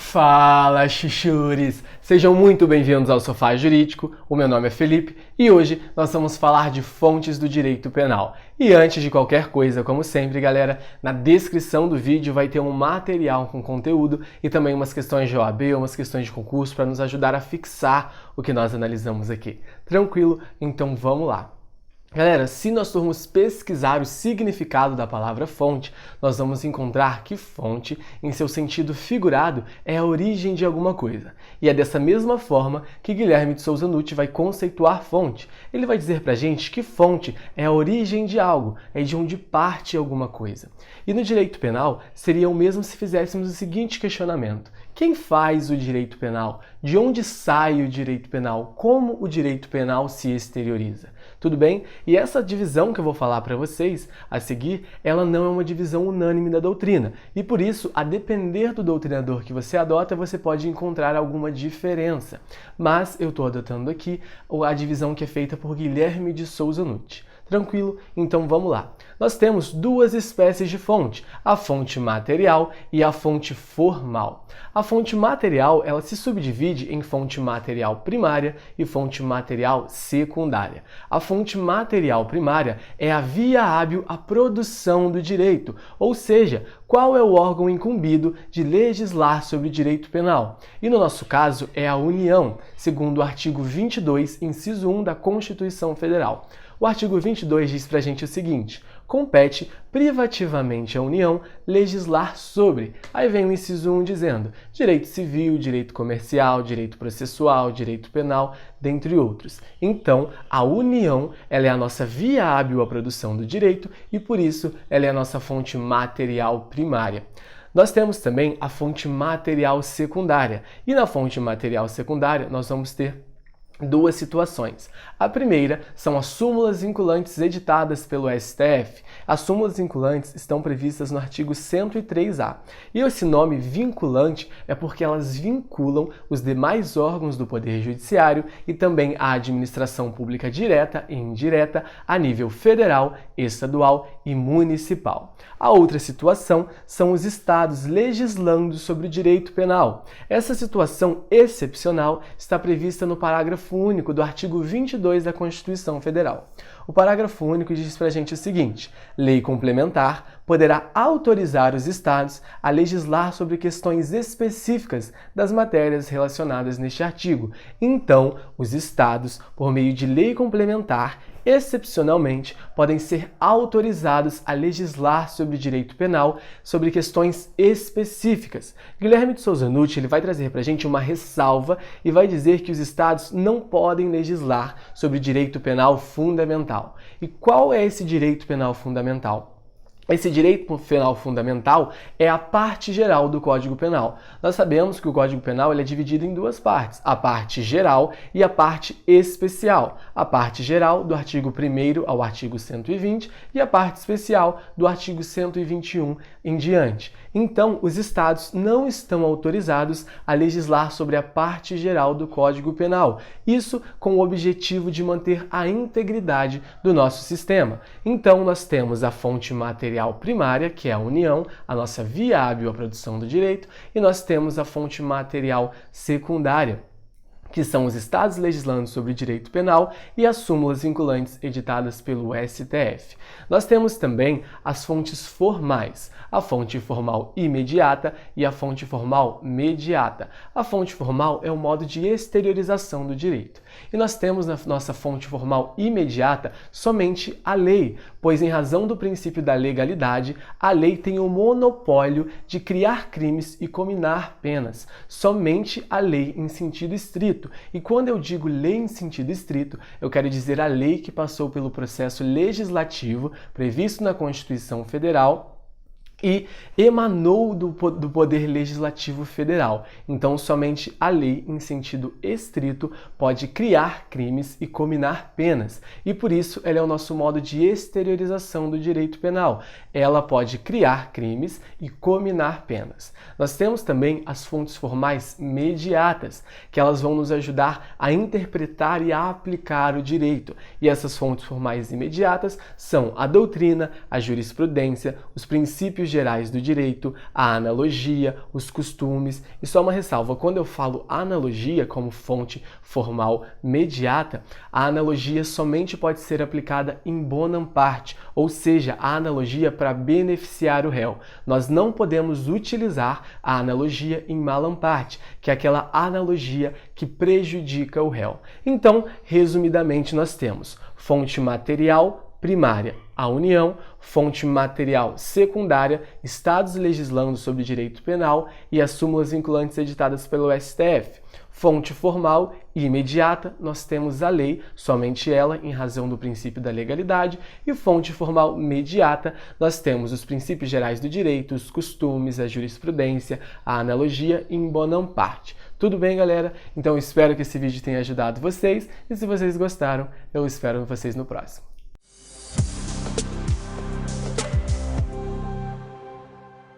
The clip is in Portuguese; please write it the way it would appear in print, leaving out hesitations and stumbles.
Fala, chuchures! Sejam muito bem-vindos ao Sofá Jurídico. O meu nome é Felipe e hoje nós vamos falar de fontes do direito penal. E antes de qualquer coisa, como sempre, galera, na descrição do vídeo vai ter um material com conteúdo e também umas questões de OAB, umas questões de concurso para nos ajudar a fixar o que nós analisamos aqui. Tranquilo? Então vamos lá! Galera, se nós formos pesquisar o significado da palavra fonte, nós vamos encontrar que fonte, em seu sentido figurado, é a origem de alguma coisa. E é dessa mesma forma que Guilherme de Souza Nutti vai conceituar fonte. Ele vai dizer pra gente que fonte é a origem de algo, é de onde parte alguma coisa. E no direito penal, seria o mesmo se fizéssemos o seguinte questionamento. Quem faz o direito penal? De onde sai o direito penal? Como o direito penal se exterioriza? Tudo bem? E essa divisão que eu vou falar para vocês a seguir, ela não é uma divisão unânime da doutrina. E por isso, a depender do doutrinador que você adota, você pode encontrar alguma diferença. Mas eu estou adotando aqui a divisão que é feita por Guilherme de Souza Nutti. Tranquilo? Então vamos lá. Nós temos duas espécies de fonte, a fonte material e a fonte formal. A fonte material, ela se subdivide em fonte material primária e fonte material secundária. A fonte material primária é a via hábil à produção do direito, ou seja, qual é o órgão incumbido de legislar sobre direito penal. E no nosso caso é a União, segundo o artigo 22, inciso 1 da Constituição Federal. O artigo 22 diz pra gente o seguinte: compete privativamente à União legislar sobre. Aí vem o inciso 1 dizendo direito civil, direito comercial, direito processual, direito penal, dentre outros. Então, a União ela é a nossa via hábil à produção do direito e, por isso, ela é a nossa fonte material primária. Nós temos também a fonte material secundária. E na fonte material secundária, nós vamos ter duas situações. A primeira são as súmulas vinculantes editadas pelo STF. As súmulas vinculantes estão previstas no artigo 103A. E esse nome vinculante é porque elas vinculam os demais órgãos do Poder Judiciário e também a administração pública direta e indireta a nível federal, estadual e municipal. A outra situação são os estados legislando sobre o direito penal. Essa situação excepcional está prevista no parágrafo único do artigo 22 da Constituição Federal. O parágrafo único diz pra gente o seguinte: lei complementar poderá autorizar os estados a legislar sobre questões específicas das matérias relacionadas neste artigo. Então, os estados, por meio de lei complementar, excepcionalmente, podem ser autorizados a legislar sobre direito penal, sobre questões específicas. Guilherme de Souza Nutti ele vai trazer para a gente uma ressalva e vai dizer que os estados não podem legislar sobre direito penal fundamental. E qual é esse direito penal fundamental? Esse direito penal fundamental é a parte geral do Código Penal. Nós sabemos que o Código Penal ele é dividido em duas partes, a parte geral e a parte especial. A parte geral do artigo 1º ao artigo 120 e a parte especial do artigo 121 em diante. Então, os estados não estão autorizados a legislar sobre a parte geral do Código Penal. Isso com o objetivo de manter a integridade do nosso sistema. Então, nós temos a fonte material primária, que é a União, a nossa via hábil à produção do direito, e nós temos a fonte material secundária, que são os estados legislando sobre direito penal e as súmulas vinculantes editadas pelo STF. Nós temos também as fontes formais, a fonte formal imediata e a fonte formal mediata. A fonte formal é o modo de exteriorização do direito. E nós temos na nossa fonte formal imediata somente a lei, pois em razão do princípio da legalidade, a lei tem o monopólio de criar crimes e cominar penas. Somente a lei em sentido estrito. E quando eu digo lei em sentido estrito, eu quero dizer a lei que passou pelo processo legislativo previsto na Constituição Federal e emanou do Poder Legislativo Federal. Então, somente a lei, em sentido estrito, pode criar crimes e cominar penas. E, por isso, ela é o nosso modo de exteriorização do direito penal. Ela pode criar crimes e cominar penas. Nós temos também as fontes formais mediatas, que elas vão nos ajudar a interpretar e a aplicar o direito. E essas fontes formais imediatas são a doutrina, a jurisprudência, os princípios gerais do direito, a analogia, os costumes. E só uma ressalva, quando eu falo analogia como fonte formal mediata, a analogia somente pode ser aplicada in bonam parte, ou seja, a analogia para beneficiar o réu. Nós não podemos utilizar a analogia in malam parte, que é aquela analogia que prejudica o réu. Então, resumidamente, nós temos fonte material primária, a União, fonte material secundária, estados legislando sobre direito penal e as súmulas vinculantes editadas pelo STF. Fonte formal e imediata, nós temos a lei, somente ela, em razão do princípio da legalidade, e fonte formal mediata, nós temos os princípios gerais do direito, os costumes, a jurisprudência, a analogia in bonam parte. Tudo bem, galera? Então espero que esse vídeo tenha ajudado vocês, e se vocês gostaram, eu espero vocês no próximo.